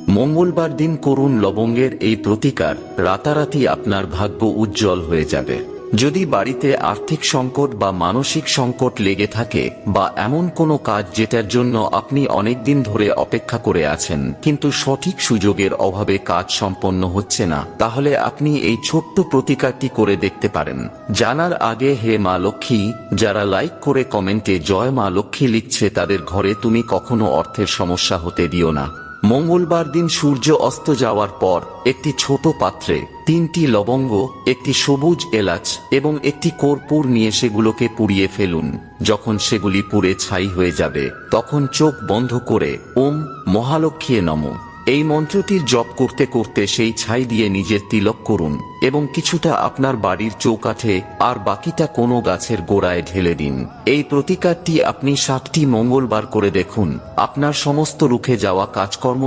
মঙ্গলবার দিন করুন লবঙ্গের এই প্রতিকার, রাতারাতি আপনার ভাগ্য উজ্জ্বল হয়ে যাবে। যদি বাড়িতে আর্থিক সংকট বা মানসিক সংকট লেগে থাকে, বা এমন কোনো কাজ যেটার জন্য আপনি অনেকদিন ধরে অপেক্ষা করে আছেন কিন্তু সঠিক সুযোগের অভাবে কাজ সম্পন্ন হচ্ছে না, তাহলে আপনি এই ছোট্ট প্রতিকারটি করে দেখতে পারেন। জানার আগে হে মা লক্ষ্মী, যারা লাইক করে কমেন্টে জয় মা লক্ষ্মী লিখছে তাদের ঘরে তুমি কখনো অর্থের সমস্যা হতে দিও না। মঙ্গলবার দিন সূর্য অস্ত যাওয়ার পর একটি ছোট পাত্রে 3টি লবঙ্গ, একটি সবুজ এলাচ এবং একটি কর্পূর নিয়ে সেগুলোকে পুড়িয়ে ফেলুন। যখন সেগুলি পুড়ে ছাই হয়ে যাবে তখন চোখ বন্ধ করে ওম মহালক্ষ্মী নমঃ এই মন্ত্রটির জপ করতে করতে সেই ছাই দিয়ে নিজের তিলক করুন এবং কিছুটা আপনার বাড়ির চৌকাঠে আর বাকিটা কোনো গাছের গোড়ায় ঢেলে দিন। এই প্রতিকারটি আপনি 7টি মঙ্গলবার করে দেখুন, আপনার সমস্ত রুখে যাওয়া কাজকর্ম